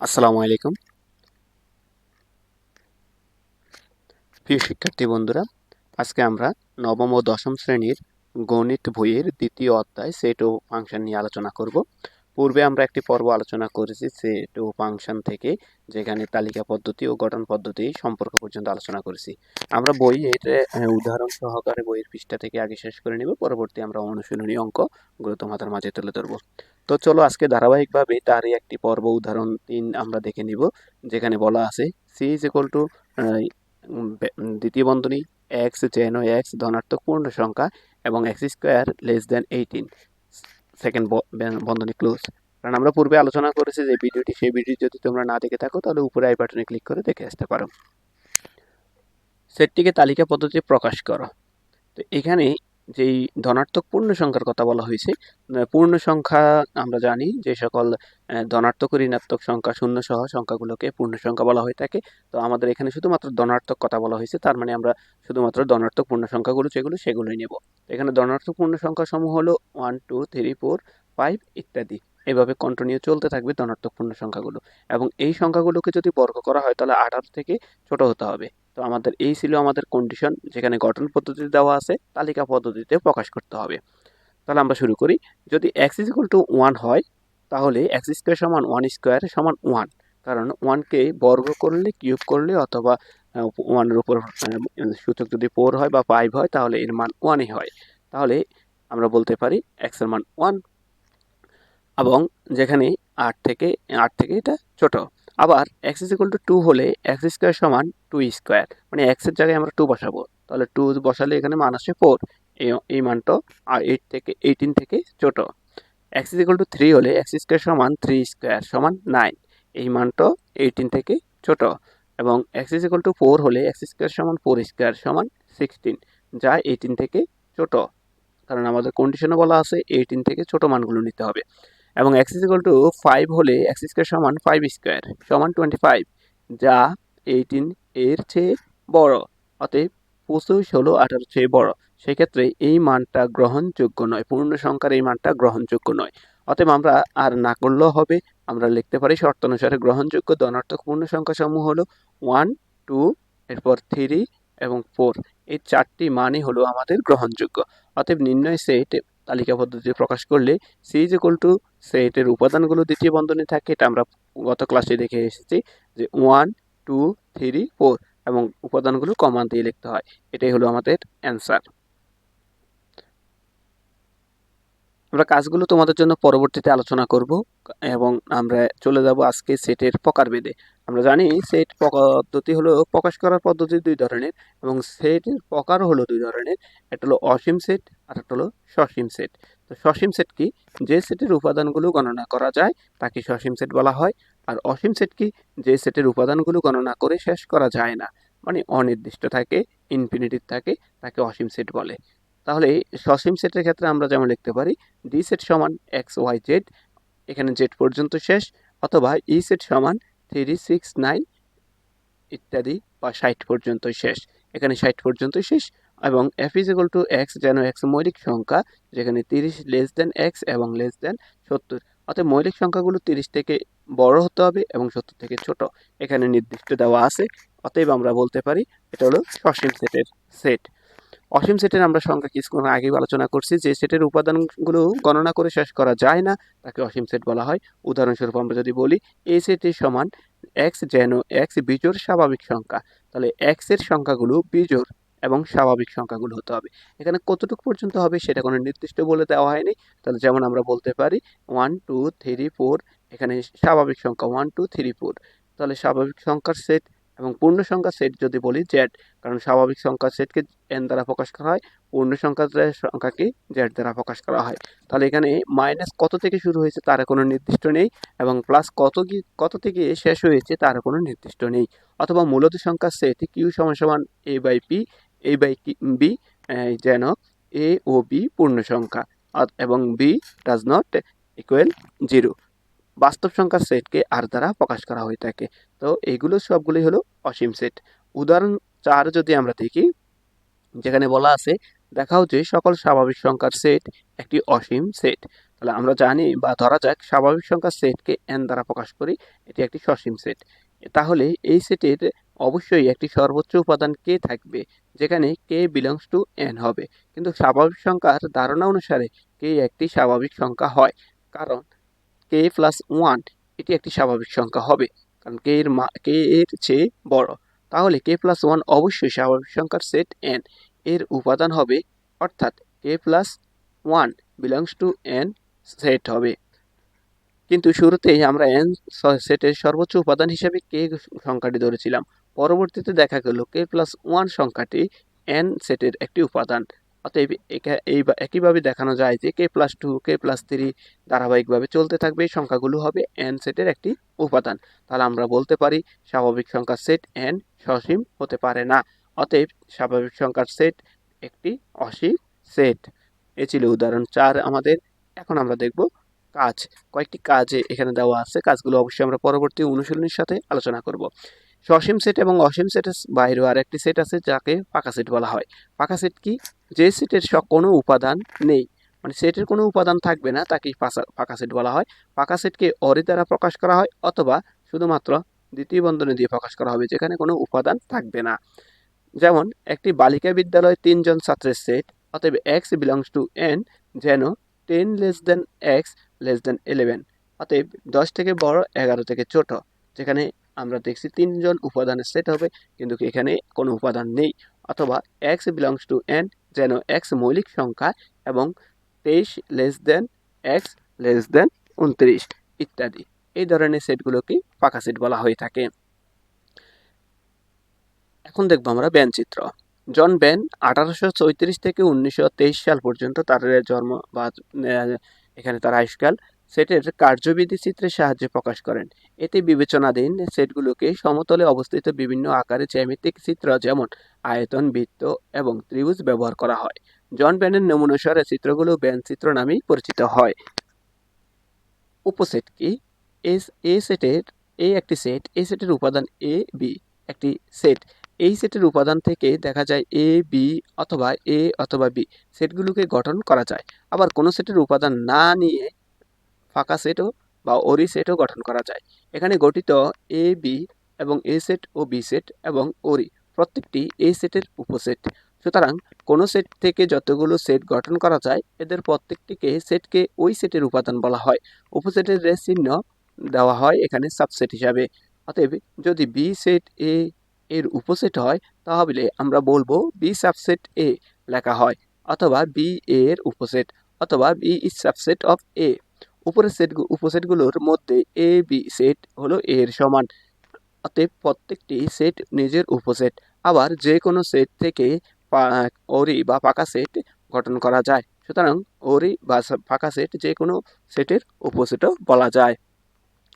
আসসালামু আলাইকুম প্রিয় শিক্ষার্থী বন্ধুরা, আজকে আমরা নবম ও দশম শ্রেণীর গণিত বইয়ের দ্বিতীয় অধ্যায় সেট ও ফাংশন নিয়ে আলোচনা করব। পূর্বে আমরা একটি পর্ব আলোচনা করেছি সেট ও ফাংশন থেকে, যেখানে তালিকা পদ্ধতি ও গঠন পদ্ধতি সম্পর্ক পর্যন্ত আলোচনা করেছি। আমরা বইয়ের উদাহরণ সহকারে বইয়ের পৃষ্ঠা থেকে আগে শেষ করে নিব, পরবর্তী আমরা অনুশীলনী অঙ্কগুলো তোমাদের মাঝে তুলে ধরবো। তো চলো আজকে ধারাবাহিকভাবে তারই একটি পর্ব উদাহরণ 3 আমরা দেখে নিব, যেখানে বলা আছে সি ইজ ইকুয়াল টু দ্বিতীয় বন্ধনী এক্স যেন এক্স ধনাত্মক পূর্ণ সংখ্যা এবং x square less than 18 second বন্ধনী ক্লোজ। কারণ আমরা পূর্বে আলোচনা করেছি যে ভিডিওটি, সেই ভিডিও যদি তোমরা না দেখে থাকো তাহলে উপরে আই বাটনে ক্লিক করে দেখে আসতে পারো। সেটটিকে তালিকা পদ্ধতিতে প্রকাশ করো। তো এখানে যেই ধনাত্মক পূর্ণ সংখ্যার কথা বলা হয়েছে, পূর্ণ সংখ্যা আমরা জানি যে সকল ধনাত্মক ও ঋণাত্মক সংখ্যা শূন্য সহ সংখ্যাগুলোকে পূর্ণ সংখ্যা বলা হয়ে থাকে। তো আমাদের এখানে শুধুমাত্র ধনাত্মক কথা বলা হয়েছে, তার মানে আমরা শুধুমাত্র ধনাত্মক পূর্ণ সংখ্যাগুলো সেগুলোই নেব। এখানে ধনাত্মক পূর্ণ সংখ্যা সমূহ হলো 1 2 3 4 5 ইত্যাদি। এভাবে কন্টিনিউ চলতে থাকবে ধনাত্মক পূর্ণ সংখ্যাগুলো, এবং এই সংখ্যাগুলোকে যদি বর্গ করা হয় তাহলে 18 থেকে ছোট হতে হবে। তো আমাদের এই ছিল আমাদের কন্ডিশন, যেখানে গঠন পদ্ধতি দেওয়া আছে, তালিকা পদ্ধতিতে প্রকাশ করতে হবে। তাহলে আমরা শুরু করি। যদি x ইজ ইকুয়াল টু 1 হয়, তাহলে x স্কোয়ার সমান 1 স্কোয়ার সমান 1, কারণ 1কে বর্গ করলে, কিউব করলে অথবা 1 এর উপর সূচক যদি 4 হয় বা 5 হয় তাহলে এর মান 1ই হয়। তাহলে আমরা বলতে পারি x এর মান 1, এবং যেখানে 8 থেকে এটা ছোট। আবার x ইজ ইকুয়াল টু 2 হলে x স্কোয়ার সমান 2 স্কোয়ার, মানে x এর জায়গায় আমরা 2 বসাবো, তাহলে 2 বসালে এখানে মান আসে 4। এই মানটা 18 থেকে ছোট। x ইজ ইকুয়াল টু 3 হলে x স্কোয়ার সমান 3 স্কোয়ার সমান 9, এই মানটা 18 থেকে ছোট। এবং x ইজ ইকুয়াল টু 4 হলে x স্কোয়ার সমান 4 স্কোয়ার সমান 16, যা 18 থেকে ছোট, কারণ আমাদের কন্ডিশনে বলা আছে 18 থেকে ছোট মানগুলো নিতে হবে। এবং x ইজ ইকুয়াল টু 5 হলে x স্কোয়ার সমান 5 স্কোয়ার সমান 25, যা 18 এর চেয়ে বড়। অতএব 25 হলো 18 চেয়ে বড়। সেক্ষেত্রে এই মানটা গ্রহণযোগ্য নয়, পূর্ণ সংখ্যার এই মানটা গ্রহণযোগ্য নয়। অতএব আমরা আর না করলেও হবে, আমরা লিখতে পারি শর্তানুসারে গ্রহণযোগ্য ধনাত্মক পূর্ণ সংখ্যা সমূহ হলো 1 2 এরপর 3 এবং 4। এই চারটি মানই হলো আমাদের গ্রহণযোগ্য। অতএব নির্ণয় সেট তালিকা পদ্ধতিতে প্রকাশ করলে সি ইজ ইকুয়াল টু সেটের উপাদানগুলো দ্বিতীয় বন্ধনী থাকে, এটা আমরা গত ক্লাসে দেখে এসেছি যে 1 2 3 4, এবং উপাদানগুলো কমা দিয়ে লিখতে হয়। এটাই হলো আমাদের অ্যান্সার। আমরা কাজগুলো তোমাদের জন্য পরবর্তীতে আলোচনা করব, এবং আমরা চলে যাব আজকে সেটের প্রকারভেদে। আমরা জানি সেট পদ্ধতি হলো প্রকাশ করার পদ্ধতি দুই ধরনের, এবং সেটের প্রকারও হলো দুই ধরনের। একটা হলো অসীম সেট আর একটা হলো সসীম সেট। তো সসীম সেট কি? যে সেটের উপাদানগুলো গণনা করা যায় তাকে সসীম সেট বলা হয়। আর অসীম সেট কি? যে সেটের উপাদানগুলো গণনা করে শেষ করা যায় না, মানে অনির্দিষ্ট থাকে, ইনফিনিটিভ থাকে, তাকে অসীম সেট বলে। তাহলে সসীম সেটের ক্ষেত্রে আমরা যেমন লিখতে পারি ডি সেট সমান এক্স ওয়াই জেড, এখানে জেড পর্যন্ত শেষ, অথবা ই সেট সমান 3 6 9 ইত্যাদি, বা 60 পর্যন্তই শেষ, এখানে 60 পর্যন্তই শেষ। এবং F is equal to x যেন এক্স মৌলিক সংখ্যা, যেখানে 30 লেস দেন এক্স এবং লেস দেন 70। অর্থাৎ মৌলিক সংখ্যাগুলো 30 থেকে বড় হতে হবে এবং 70 থেকে ছোট, এখানে নির্দিষ্ট দেওয়া আছে। অতএব আমরা বলতে পারি এটা হলো সসীম সেটের সেট। অসীম সেটের আমরা সংখ্যা কিছুক্ষণ আগেই আলোচনা করছি, যে সেটের উপাদানগুলো গণনা করে শেষ করা যায় না তাকে অসীম সেট বলা হয়। উদাহরণস্বরূপ আমরা যদি বলি এ সেটের সমান এক্স যেন এক্স বিজোড় স্বাভাবিক সংখ্যা, তাহলে এক্স এর সংখ্যাগুলো বিজোড় এবং স্বাভাবিক সংখ্যাগুলো হতে হবে। এখানে কতটুকু পর্যন্ত হবে সেটা কোনো নির্দিষ্ট বলে দেওয়া হয়নি। তাহলে যেমন আমরা বলতে পারি 1 2 3 4, এখানে স্বাভাবিক সংখ্যা 1 2 3 4, তাহলে স্বাভাবিক সংখ্যার সেট। এবং পূর্ণ সংখ্যার সেট যদি বলি জেড, কারণ স্বাভাবিক সংখ্যার সেটকে এন দ্বারা প্রকাশ করা হয়, পূর্ণ সংখ্যাকে জেড দ্বারা প্রকাশ করা হয়। তাহলে এখানে মাইনাস কত থেকে শুরু হয়েছে তার কোনো নির্দিষ্ট নেই, এবং প্লাস কত থেকে শেষ হয়েছে তার কোনো নির্দিষ্ট নেই। অথবা মূলত সংখ্যার সেট কিউ সমান সমান a by p, a by b, যেন এ ও বি পূর্ণ সংখ্যা এবং বি ডাজ নট ইকুয়াল 0। বাস্তব সংখ্যার সেটকে আর দ্বারা প্রকাশ করা হয়ে থাকে। তো এগুলো সবগুলোই হলো অসীম সেট। উদাহরণ 4 যদি আমরা দেখি, যেখানে বলা আছে দেখাও যে সকল স্বাভাবিক সংখ্যার সেট একটি অসীম সেট। তাহলে আমরা জানি বা ধরা যাক স্বাভাবিক সংখ্যার সেটকে n দ্বারা প্রকাশ করি, এটি একটি সসীম সেট। তাহলে এই সেটের অবশ্যই একটি সর্বোচ্চ উপাদান k থাকবে, যেখানে k বিলংস টু n হবে। কিন্তু স্বাভাবিক সংখ্যার ধারণা অনুসারে k একটি স্বাভাবিক সংখ্যা হয়, কারণ k প্লাস 1 এটি একটি স্বাভাবিক সংখ্যা হবে, কারণ k এর চেয়ে বড়। তাহলে k প্লাস 1 অবশ্যই স্বাভাবিক সংখ্যার সেট n এর উপাদান হবে, অর্থাৎ k plus 1 belongs to n set হবে। কিন্তু শুরুতেই আমরা n সেটের সর্বোচ্চ উপাদান হিসেবে k সংখ্যাটি ধরেছিলাম। পরবর্তীতে দেখা গেল k প্লাস 1 সংখ্যাটি n সেটের একটি উপাদান। অতএব একইভাবে দেখানো যায় যে k প্লাস 2, k প্লাস 3 ধারাবাহিকভাবে চলতে থাকবে। এই সংখ্যাগুলো হবে n সেটের একটি উপাদান। তাহলে আমরা বলতে পারি স্বাভাবিক সংখ্যার সেট n সসীম হতে পারে না। অতএব স্বাভাবিক সংখ্যার সেট একটি অসীম সেট। এ ছিল উদাহরণ 4 আমাদের। এখন আমরা দেখব কাজ। কয়েকটি কাজ এখানে দেওয়া আছে, কাজগুলো অবশ্যই আমরা পরবর্তী অনুশীলনীর সাথে আলোচনা করব। সসীম সেট এবং অসীম সেটের বাইরেও আরেকটি সেট আছে, যাকে পাকা সেট বলা হয়। পাকা সেট কি? যে সেটের কোনো উপাদান নেই, মানে সেটের কোনো উপাদান থাকবে না, তাকেই পাকা সেট বলা হয়। পাকা সেটকে অরি দ্বারা প্রকাশ করা হয়, অথবা শুধুমাত্র দ্বিতীয় বন্ধনী দিয়ে প্রকাশ করা হবে, যেখানে কোনো উপাদান থাকবে না। যেমন একটি বালিকা বিদ্যালয়ে 3 জন ছাত্রের সেট, অতএব x বিলংস টু n, যেন 10 less than x less than 11, অতএব 10 থেকে বড় 11 থেকে ছোট। যেখানে আমরা দেখছি 3 জন উপাদানের সেট হবে, কিন্তু এখানে কোনো উপাদান নেই। অথবা x বিলংস টু n, যেন x মৌলিক সংখ্যা এবং 23 less than x less than 29 ইত্যাদি। এই ধরনের সেটগুলোকে পাকা সেট বলা হয়ে থাকে। এখন দেখবো আমরা ব্যান চিত্র। জন ব্যান 1834 থেকে 1923 সাল পর্যন্ত তার জন্ম বা এখানে তার আয়ুষ্কাল সেটের কার্যবিধি চিত্রের সাহায্যে প্রকাশ করেন। এতে বিবেচনাধীন সেটগুলোকে সমতলে অবস্থিত বিভিন্ন আকারে জ্যামিতিক চিত্র, যেমন আয়তন, বৃত্ত এবং ত্রিভুজ ব্যবহার করা হয়। জন ব্যানের নমুনানুসারে চিত্রগুলো ব্যান চিত্র নামেই পরিচিত হয়। উপসেট কি? এ সেটের একটি সেট, এই সেটের উপাদান এ বি একটি সেট। এই সেটের উপাদান থেকে দেখা যায় এ বি অথবা এ অথবা বি সেটগুলোকে গঠন করা যায়। আবার কোনো সেটের উপাদান না নিয়ে ফাঁকা সেটও বা ওরি সেটও গঠন করা যায়। এখানে গঠিত এ বি এবং এ সেট ও বি সেট এবং ওরি প্রত্যেকটি এই সেটের উপসেট। সুতরাং কোনো সেট থেকে যতগুলো সেট গঠন করা যায়, এদের প্রত্যেকটিকে সেটকে ওই সেটের উপাদান বলা হয়। উপসেটের চিহ্ন দেওয়া হয় এখানে সাবসেট হিসাবে। অতএব যদি বি সেট এ এর উপসেট হয়, তাহলে আমরা বলবো বি সাবসেট এ লেখা হয়, অথবা বি এর উপসেট, অথবা বি ইজ সাবসেট অফ এ। উপরের উপসেটগুলোর মধ্যে এ বি সেট হলো এ এর সমান। অতএব প্রত্যেকটি সেট নিজের উপসেট। আবার যে কোনো সেট থেকে ওরি বা পাকা সেট গঠন করা যায়। সুতরাং ওরি বা ফাঁকা সেট যে কোনো সেটের উপসেটও বলা যায়।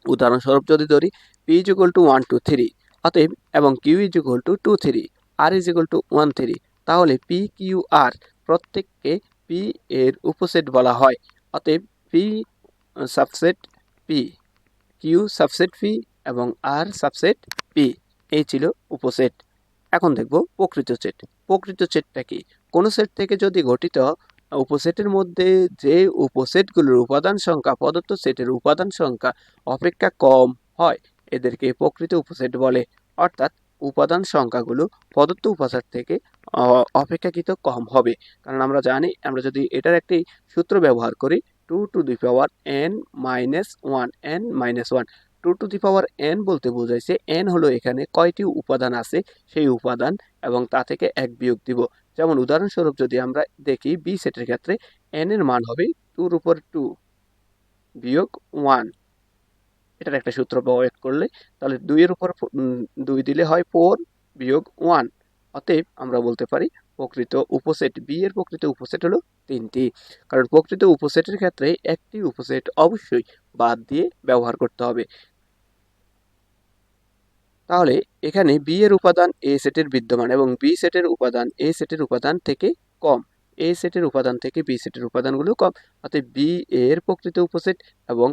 উদাহরণস্বরূপ যদি ধরি p ইজ ইকুয়াল টু 1 2 3, অতএব এবং q is equal to 2 3, r is equal to 1 3, তাহলে p q r প্রত্যেককে p এর উপসেট বলা হয়। অতএব p subset p, q subset p এবং r সাবসেট p। এই ছিল উপসেট। এখন দেখব প্রকৃত সেট। প্রকৃত সেটটা কি? কোনো সেট থেকে যদি গঠিত উপসেটের মধ্যে যে উপসেটগুলোর উপাদান সংখ্যা প্রদত্ত সেটের উপাদান সংখ্যা অপেক্ষা কম হয়, এদেরকে প্রকৃত উপসেট বলে। অর্থাৎ উপাদান সংখ্যাগুলো প্রদত্ত উপসেট থেকে অপেক্ষাকৃত কম হবে। কারণ আমরা জানি, আমরা যদি এটার একটি সূত্র ব্যবহার করি, 2 to the power n minus 1, n minus 1, 2 to the power n বলতে বোঝাইছে n হলো এখানে কয়টি উপাদান আছে সেই উপাদান, এবং তা থেকে 1 বিয়োগ দিব। যেমন উদাহরণস্বরূপ যদি আমরা দেখি বি সেটের ক্ষেত্রে n এর মান হবে 2 এর উপর 2 বিয়োগ 1। এটার একটা সূত্র প্রয়োগ করলে তাহলে 2 এর উপর 2 দিলে হয় 4 বিয়োগ 1। অতএব আমরা বলতে পারি প্রকৃত উপসেট বি এর প্রকৃত উপসেট হলো 3টি। কারণ প্রকৃত উপসেটের ক্ষেত্রে একটি উপসেট অবশ্যই বাদ দিয়ে ব্যবহার করতে হবে। তাহলে এখানে বি এর উপাদান এ সেটের বিদ্যমান এবং বি সেটের উপাদান এ সেটের উপাদান থেকে কম, এ সেটের উপাদান থেকে বি সেটের উপাদানগুলো কম। অর্থাৎ বি এর প্রকৃত উপসেট এবং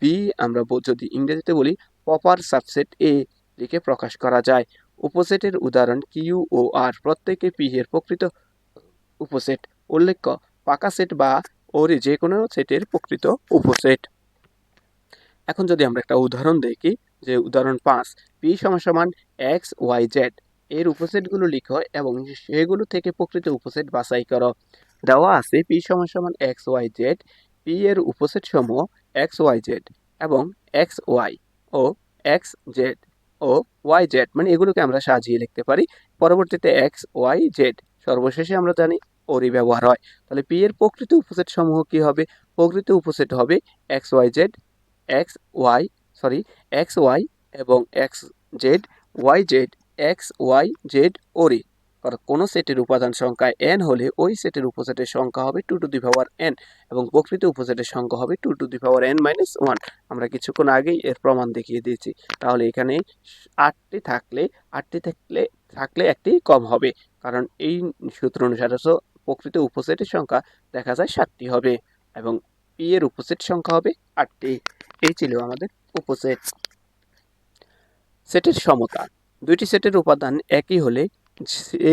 বি আমরা যদি ইংরেজিতে বলি প্রপার সাবসেট এ লিখে প্রকাশ করা যায়। উপসেটের উদাহরণ কিউ ও আর প্রত্যেকে পি এর প্রকৃত উপসেট। উল্লেখ্য, পাকা সেট বা ওর যে কোনো সেটের প্রকৃত উপসেট। এখন যদি আমরা একটা উদাহরণ দেখি, যে উদাহরণ 5, পি সমান এক্স ওয়াই জেড এর উপসেটগুলো লিখো এবং সেগুলো থেকে প্রকৃত উপসেট বাছাই করো। দেওয়া আছে পি সমান এক্স ওয়াই জেড, পি এর উপসেট সমূহ এক্স ওয়াই জেড এবং এক্স ওয়াই ও এক্স জেড ও ওয়াই জেড, মানে এগুলোকে আমরা সাজিয়ে লিখতে পারি। পরবর্তীতে এক্স ওয়াই জেড, সর্বশেষে আমরা জানি ওরই ব্যবহার হয়। তাহলে পি এর প্রকৃত উপসেট সমূহ কি হবে? প্রকৃত উপসেট হবে x y z, x y x y এবং x z, y z, x y z ওরি। কোনো সেটের উপাদান সংখ্যা n হলে ওই সেটের উপসেটের সংখ্যা হবে 2 টু দি পাওয়ার n এবং প্রকৃত উপসেটের সংখ্যা হবে 2 to the power n minus 1। আমরা কিছুক্ষণ আগেই এর প্রমাণ দেখিয়ে দিয়েছি। তাহলে এখানে 8টি থাকলে একটি কম হবে, কারণ এই সূত্র অনুসারে প্রকৃত উপসেটের সংখ্যা দেখা যায় 7টি হবে এবং পি এর উপসেট সংখ্যা হবে 8টি। এই ছিল আমাদের উপসেট। সেটের সমতা, দুইটি সেটের উপাদান একই হলে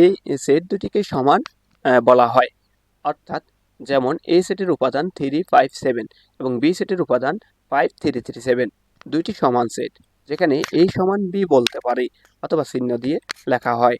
এই সেট দুটিকে সমান বলা হয়। অর্থাৎ যেমন এ সেটের উপাদান 3, 5, 7 এবং বি সেটের উপাদান 5, 3, 3, 7, দুইটি সমান সেট, যেখানে এ সমান বি বলতে পারি অথবা চিহ্ন দিয়ে লেখা হয়।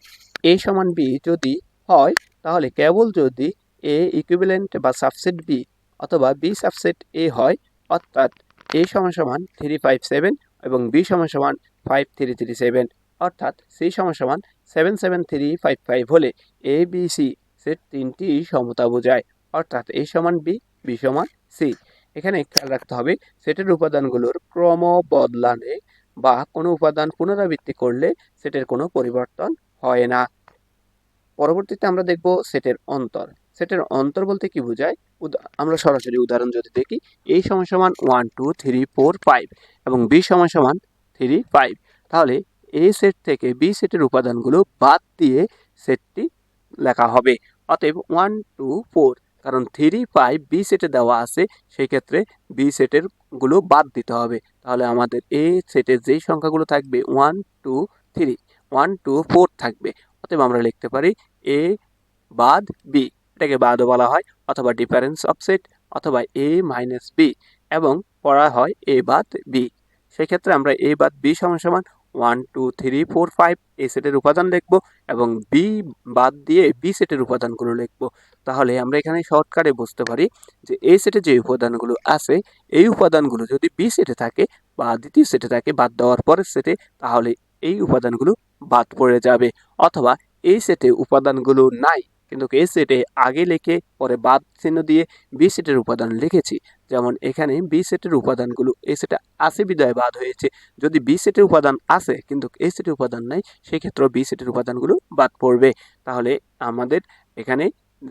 এ সমান বি যদি হয় তাহলে কেবল যদি এ ইকুইভ্যালেন্ট বা সাবসেট বি অথবা বি সাবসেট এ হয়, অর্থাৎ এ সমান 3, 5, 7 এবং বি সমান 5, 3, 3, 7, অর্থাৎ সি সমান 7, 7, 3, 5, 5 হলে এ বি সি সেট তিনটি সমতা বোঝায়, অর্থাৎ এ সমান বি, বি সমান সি। এখানে খেয়াল রাখতে হবে সেটের উপাদানগুলোর ক্রম বদলালে বা কোনো উপাদান পুনরাবৃত্তি করলে সেটের কোনো পরিবর্তন হয় না। পরবর্তীতে আমরা দেখব সেটের অন্তর। সেটের অন্তর বলতে কি বোঝায়? আমরা সরাসরি উদাহরণ যদি দেখি, এ সমান 1, 2, 3, 4, 5 এবং বি সমান 3, 5, তাহলে এ সেট থেকে বি সেটের উপাদানগুলো বাদ দিয়ে সেটটি লেখা হবে। অতএব 1, 2, 4, কারণ 3, 5 বি সেটে দেওয়া আছে, সেই ক্ষেত্রে বি সেটের গুলো বাদ দিতে হবে। তাহলে আমাদের এ সেটের যেই সংখ্যাগুলো থাকবে 1, 2, 3, 1, 2, 4 থাকবে। অতএব আমরা লিখতে পারি এ বাদ বি, এটাকে বাদও বলা হয় অথবা ডিফারেন্স অফ সেট অথবা এ মাইনাস বি, এবং পড়া হয় এ বাদ বি। সেক্ষেত্রে আমরা এ বাদ বি সমান 1, 2, 3, 4, 5 এই সেটের উপাদান লিখব এবং বি বাদ দিয়ে বি সেটের উপাদানগুলো লিখব। তাহলে আমরা এখানে শর্টকাটে বুঝতে পারি যে এই সেটে যে উপাদানগুলো আছে, এই উপাদানগুলো যদি বি সেটে থাকে বা দ্বিতীয় সেটে থাকে বাদ দেওয়ার পরের সেটে, তাহলে এই উপাদানগুলো বাদ পড়ে যাবে। অথবা এই সেটে উপাদানগুলো নাই কিন্তু এই সেটে আগে লিখে পরে বাদ চিহ্ন দিয়ে বি সেটের উপাদান লিখেছি, যেমন এখানে বি সেটের উপাদানগুলো এই সেটে আছে বিদায় বাদ হয়েছে। যদি বি সেটের উপাদান আছে কিন্তু এই সেটের উপাদান নাই, সেক্ষেত্রে বি সেটের উপাদানগুলো বাদ পড়বে। তাহলে আমাদের এখানে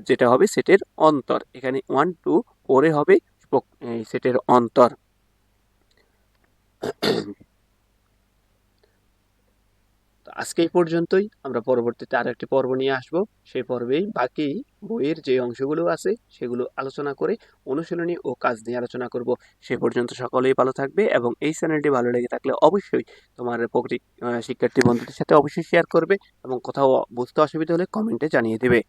যেটা হবে সেটের অন্তর, এখানে 1, 2, 4 হবে সেটের অন্তর। তো আজকে এই পর্যন্তই। আমরা পরবর্তীতে আরো একটি পর্ব নিয়ে আসব। সেই পর্বেই বাকি বইয়ের যে অংশগুলো আছে সেগুলো আলোচনা করে অনুশীলনী ও কাজ নিয়ে আলোচনা করব। সে পর্যন্ত সকলেই ভালো থাকবে এবং এই চ্যানেলটি ভালো লেগে থাকলে অবশ্যই তোমার শিক্ষার্থী বন্ধুদের সাথে অবশ্যই শেয়ার করবে এবং কোথাও বুঝতে অসুবিধা হলে কমেন্টে জানিয়ে দেবে।